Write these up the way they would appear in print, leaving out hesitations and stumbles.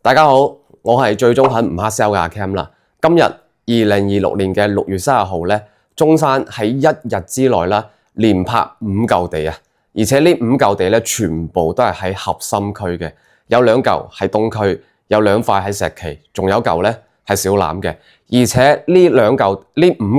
大家好，我係最終肯唔黑 sell 嘅阿 Cam 啦。今日2026年嘅6月30號咧，中山喺一日之內啦，連拍5嚿地啊！而且呢5嚿地咧，全部都係喺核心區嘅，有2嚿喺東區，有2塊喺石岐，仲有1嚿咧係小欖嘅。而且呢5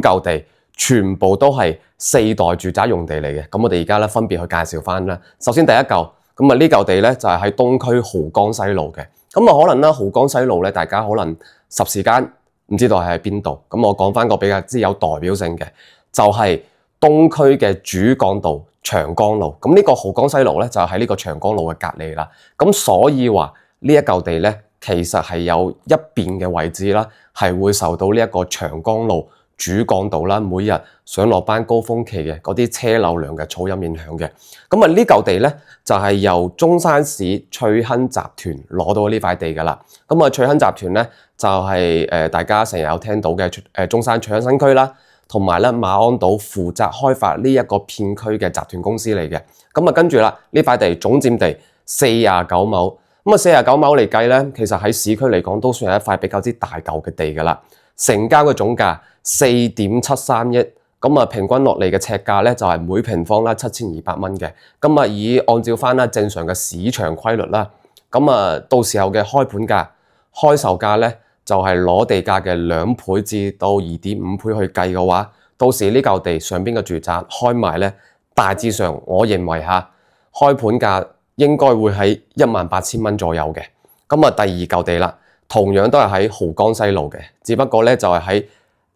嚿地全部都係4代住宅用地嚟嘅。咁我哋而家咧分別去介紹翻啦。首先第一嚿，咁啊呢嚿地咧就係喺東區豪江西路嘅。咁啊可能啦，豪江西路咧，大家可能霎時間唔知道係喺邊度。咁我講翻個比較之有代表性嘅，就係東區嘅主幹道長江路。咁呢個豪江西路咧就喺呢個長江路嘅隔離啦。咁所以話呢一嚿地咧，其實係有一邊嘅位置啦，係會受到呢一個長江路主幹道啦，每日上落班高峰期嘅嗰啲車流量嘅噪音影響嘅。咁啊呢嚿地咧就係由中山市翠亨集團攞到呢塊地㗎啦。咁啊翠亨集團咧就係大家成日有聽到嘅中山翠亨新區啦，同埋咧馬鞍島負責開發呢一個片區嘅集團公司嚟嘅。咁啊跟住啦，呢塊地總佔地49畝。咁啊49畝嚟計咧，其實喺市區嚟講都算係一塊比較之大嚿嘅地㗎啦。成交嘅總價4.73億，咁啊平均落嚟嘅尺價咧就係每平方啦7200蚊嘅。咁啊以按照翻啦正常嘅市場規律啦，咁啊到時候嘅開盤價、開售價咧就係攞地價嘅2倍至到2.5倍去計嘅話，到時呢嚿地上邊嘅住宅開賣咧，大致上我認為嚇開盤價應該會喺18000蚊左右嘅。咁啊第二嚿地啦。同樣都係喺豪江西路嘅，只不過咧就係喺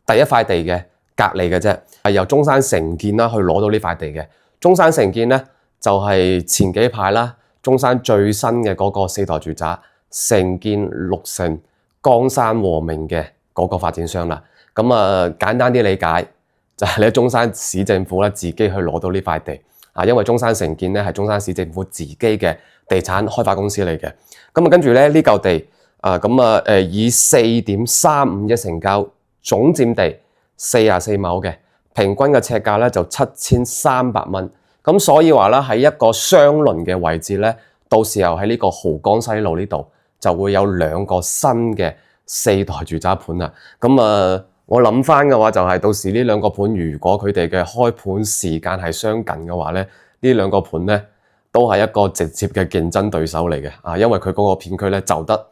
第一塊地嘅隔離嘅啫，係由中山城建啦去攞到呢塊地嘅。中山城建咧就係前幾排啦，中山最新嘅嗰個4代住宅城建綠城江山和明嘅嗰個發展商啦。咁啊簡單啲理解就係你喺中山市政府咧自己去攞到呢塊地啊，因為中山城建咧係中山市政府自己嘅地產開發公司嚟嘅。咁啊跟住咧呢嚿地。以4.35億成交，總佔地44畝嘅，平均嘅尺價咧就7300蚊。咁所以話啦，喺一個雙輪嘅位置咧，到時候喺呢個豪江西路呢度就會有2個新嘅4代住宅盤啦。我諗翻嘅話就係到時呢2個盤，如果佢哋嘅開盤時間係相近嘅話咧，呢2個盤咧都係一個直接嘅競爭對手嚟嘅啊，因為佢嗰個片區咧就得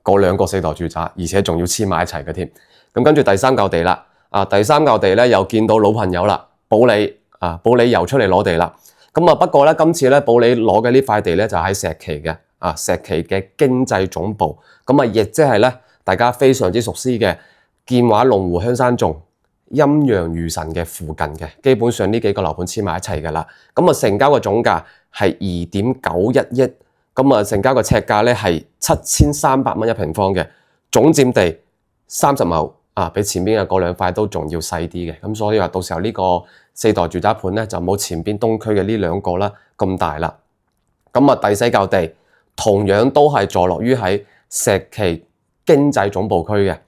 嗰2個4代住宅，而且仲要黐埋一齊嘅添。咁跟住第3嚿地啦，第3嚿地咧又見到老朋友啦，保利又出嚟攞地啦。不過咧今次咧保利攞嘅呢塊地咧就喺石岐嘅，石岐嘅經濟總部。亦即係咧大家非常之熟悉嘅建華龍湖香山頌、陰陽餘神嘅附近嘅，基本上呢幾個樓盤黐埋一齊㗎啦。成交嘅總價係2.91億。成交嘅尺價咧係7300蚊一平方嘅，總佔地30畝比前邊嘅嗰2塊都仲要細啲嘅。咁所以話到時候呢個4代住宅盤咧就冇前邊東區嘅呢2個啦咁大啦。第4嚿地同樣都係坐落於喺石岐經濟總部區嘅。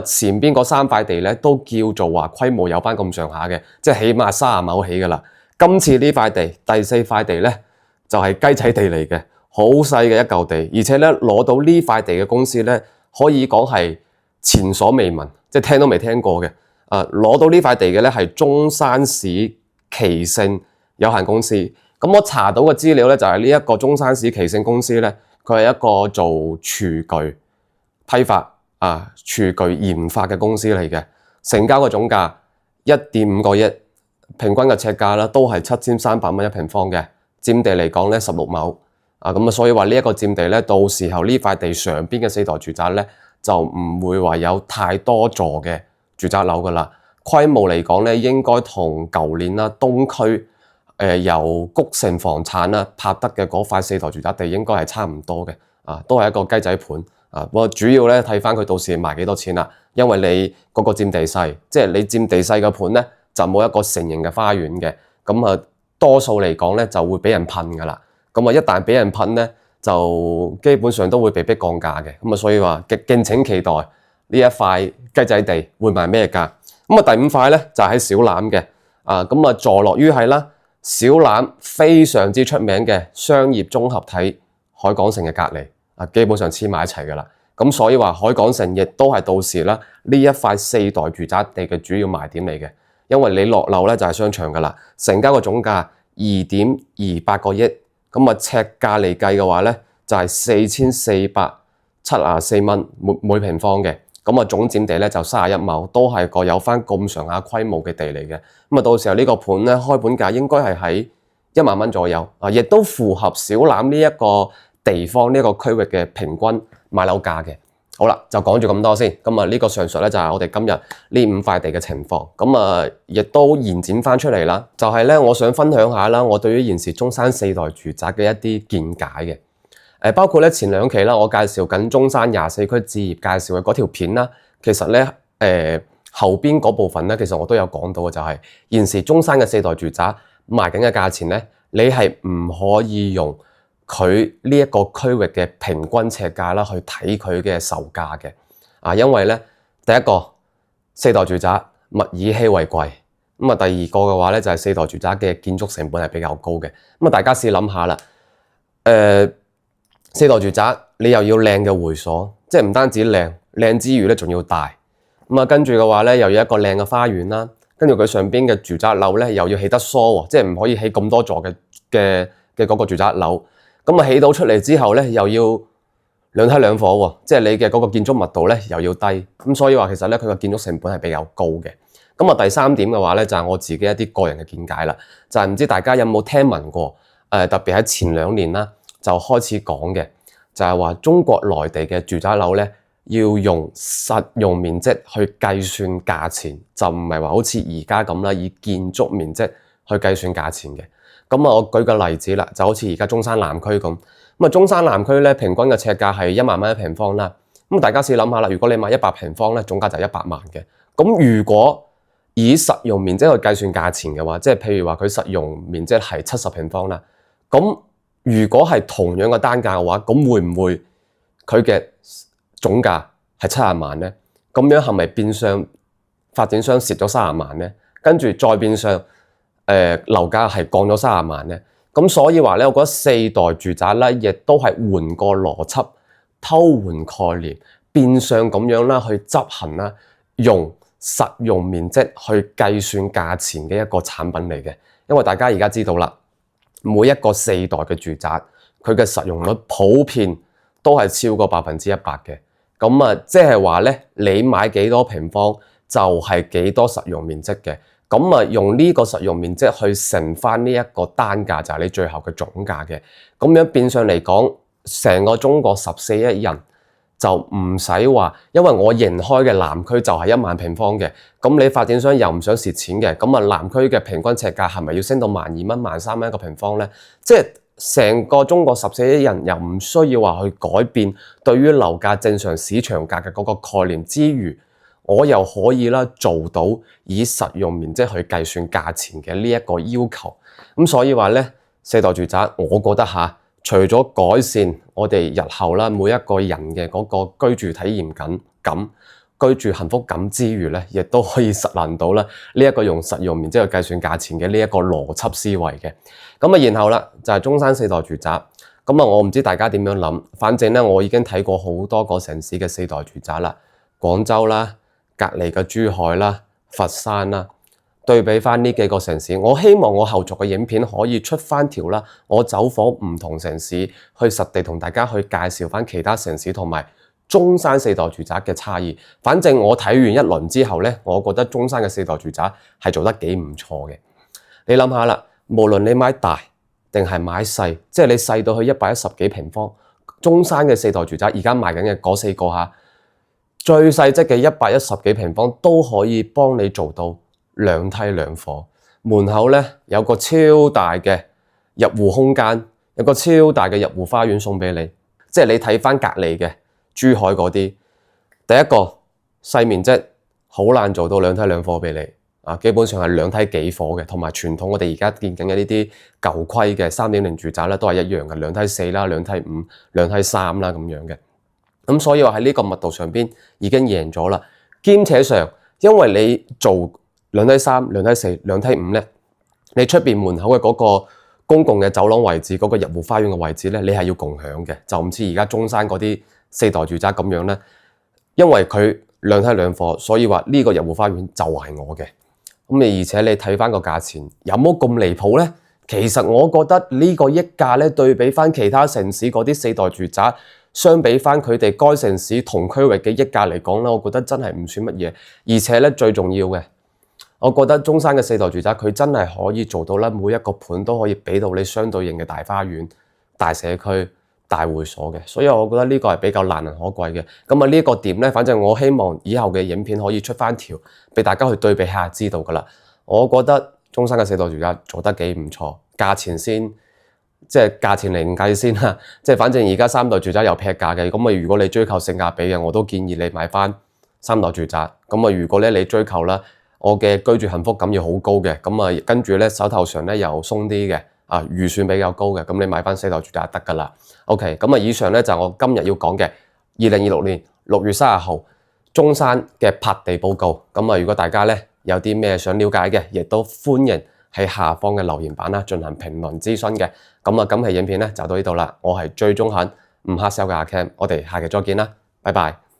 前邊嗰3塊地咧都叫做話規模有翻咁上下嘅，即係起碼30畝起㗎啦。今次呢塊地第4塊地咧就係雞仔地嚟嘅。好細嘅一嚿地，而且咧攞到呢塊地嘅公司咧，可以講係前所未聞，即係聽都未聽過嘅。攞到呢塊地嘅咧係中山市奇勝有限公司。我查到嘅資料咧就係呢一個中山市奇勝公司咧，佢係一個做廚具批發廚具研發嘅公司嚟嘅。成交嘅總價1.5個億，平均嘅尺價啦都係7300蚊一平方嘅，佔地嚟講咧16畝。所以話呢一個佔地咧，到時候呢塊地上邊嘅4代住宅咧，就唔會話有太多座嘅住宅樓噶啦。規模嚟講咧，應該同舊年啦東區由谷城房產啦拍得嘅嗰塊4代住宅地應該係差唔多嘅。都係一個雞仔盤。不過主要咧睇翻佢到時賣幾多錢啦，因為你嗰個佔地細，即係你佔地細嘅盤咧就冇一個成型嘅花園嘅。多數嚟講咧就會俾人噴噶啦。一旦俾人噴咧，就基本上都會被逼降價嘅。所以話敬請期待呢一塊雞仔地會賣咩價。第5塊咧就喺小欖嘅。坐落於係啦小欖非常之出名嘅商業綜合體海港城嘅隔離。基本上黐埋一齊㗎啦。咁所以話海港城亦都係到時啦呢一塊4代住宅地嘅主要賣點嚟嘅，因為你落樓咧就係商場噶啦，成交個總價2.28個億，咁啊尺價嚟計嘅話咧就係4474蚊每平方嘅，咁啊總佔地咧就31畝，都係個有翻咁上下規模嘅地嚟嘅，咁啊到時候呢個盤咧開盤價應該係喺1萬蚊左右，亦都符合小欖呢一個地方呢一個區域嘅平均買樓價嘅。好啦，就講住咁多先。咁啊，呢個上述咧就係我哋今日呢5塊地嘅情況。咁啊，亦都延展翻出嚟啦。就係咧，我想分享下啦，我對於現時中山4代住宅嘅一啲見解嘅。包括咧前2期啦，我介紹緊中山24區置業介紹嘅嗰條片啦。其實咧，後邊嗰部分咧，其實我都有講到嘅，就係現時中山嘅4代住宅賣緊嘅價錢咧，你係唔可以用佢呢一個區域嘅平均尺價啦，去睇佢嘅售價嘅。因為咧，第一個4代住宅物以稀為貴，咁啊第二個嘅話咧就係4代住宅嘅建築成本係比較高嘅。咁啊大家試諗下啦，4代住宅你又要靚嘅會所，即係唔單止靚之餘咧仲要大，咁啊跟住嘅話咧又要一個靚嘅花園啦，跟住佢上邊嘅住宅樓咧又要起得疏喎，即係唔可以起咁多座嘅嗰個住宅樓。咁啊起到出嚟之後咧，又要兩梯兩伙喎，即係你嘅嗰個建築密度咧又要低，咁所以話其實咧佢個建築成本係比較高嘅。咁啊第3點嘅話咧就係我自己一啲個人嘅見解啦，就係唔知大家有冇聽聞過特別喺前2年啦就開始講嘅，就係話中國內地嘅住宅樓咧要用實用面積去計算價錢，就唔係話好似而家咁啦，以建築面積去計算價錢嘅。咁啊，我舉個例子啦，就好似而家中山南區咁。咁啊，中山南區咧平均嘅尺價係1萬蚊1平方啦。咁大家試諗下啦，如果你買100平方咧，總價就係100萬嘅。咁如果以實用面積去計算價錢嘅話，即係譬如話佢實用面積係70平方啦。咁如果係同樣嘅單價嘅話，咁會唔會佢嘅總價係70萬咧？咁樣係咪變相發展商蝕咗30萬咧？跟住再變相樓價係降咗30萬咧，咁所以話咧，我覺得4代住宅咧，亦都係換個邏輯，偷換概念，變相咁樣啦去執行啦，用實用面積去計算價錢嘅一個產品嚟嘅。因為大家而家知道啦，每一個4代嘅住宅，佢嘅實用率普遍都係超過100%嘅。咁啊，即係話咧，你買幾多平方就係幾多實用面積嘅。咁啊，用呢個實用面積去乘翻呢一個單價，就係你最後嘅總價嘅。咁樣變相嚟講，成個中國14億人就唔使話，因為我營開嘅南區就係1萬平方嘅。咁你發展商又唔想蝕錢嘅，咁啊南區嘅平均尺價係咪要升到12,000蚊、13,000蚊一個平方咧？即係成個中國14億人又唔需要話去改變對於樓價正常市場價嘅嗰個概念之餘，我又可以啦做到以實用面積去計算價錢嘅呢一個要求，咁所以話咧4代住宅，我覺得除咗改善我哋日後啦每一個人嘅嗰個居住體驗感、居住幸福感之餘咧，亦都可以實行到啦呢一個用實用面積去計算價錢嘅呢一個邏輯思維嘅。咁啊，然後啦就係中山4代住宅，咁啊我唔知大家點樣諗，反正咧我已經睇過好多個城市嘅4代住宅啦，廣州啦。隔離嘅珠海啦、佛山啦，對比翻呢幾個城市，我希望我後續嘅影片可以出翻條啦，我走訪唔同城市，去實地同大家去介紹翻其他城市同埋中山4代住宅嘅差異。反正我睇完一輪之後咧，我覺得中山嘅4代住宅係做得幾唔錯嘅。你諗下啦，無論你買大定係買細，即係你細到去110幾平方，中山嘅4代住宅而家賣緊嘅嗰4個最細則嘅110幾平方都可以幫你做到兩梯兩伙，門口咧有個超大嘅入戶空間，有個超大嘅入戶花園送俾你。即係你睇翻隔離嘅珠海嗰啲，第一個細面積好難做到兩梯兩伙俾你，基本上係兩梯幾伙嘅，同埋傳統我哋而家見緊嘅呢啲舊規嘅3.0住宅咧都係一樣嘅，兩梯4啦、兩梯5、兩梯3啦咁樣嘅。咁所以話喺呢個密度上邊已經贏咗啦，兼且上，因為你做兩梯3、兩梯4、兩梯5咧，你出邊門口嘅嗰個公共嘅走廊位置，嗰個入戶花園嘅位置咧，你係要共享嘅，就唔似而家中山嗰啲四代住宅咁樣呢？因為佢兩梯兩貨，所以話呢個日湖花園就係我嘅。而且你睇翻個價錢，有冇咁離譜呢？其實我覺得呢個溢價咧，對比翻其他城市嗰啲四代住宅，相比翻佢哋該城市同區域嘅溢價嚟講咧，我覺得真係唔算乜嘢。而且咧，最重要嘅，我覺得中山嘅四代住宅佢真係可以做到咧，每一個盤都可以俾到你相對應嘅大花園、大社區、大會所嘅。所以我覺得呢個係比較難能可貴嘅。咁啊呢個點咧，反正我希望以後嘅影片可以出翻條俾大家去對比下，知道噶啦。我覺得中山嘅四代住宅做得幾唔錯，價錢先即係價錢嚟計先啦。即係反正而家三代住宅有劈價嘅，咁啊如果你追求性價比嘅，我都建議你買翻三代住宅。咁啊如果咧你追求啦，我嘅居住幸福感要好高嘅，咁啊跟住咧手頭上咧又鬆啲嘅，預算比較高嘅，咁你買翻四代住宅得㗎啦。OK，咁啊以上咧就係我今日要講嘅2026年6月30號中山嘅拍地報告。咁啊如果大家咧有啲咩想了解嘅，亦都歡迎喺下方嘅留言板啦進行評論諮詢嘅。咁啊今期影片咧就到呢度啦，我係最中肯唔黑 sell 嘅阿 Cam，我哋下期再見啦，拜拜。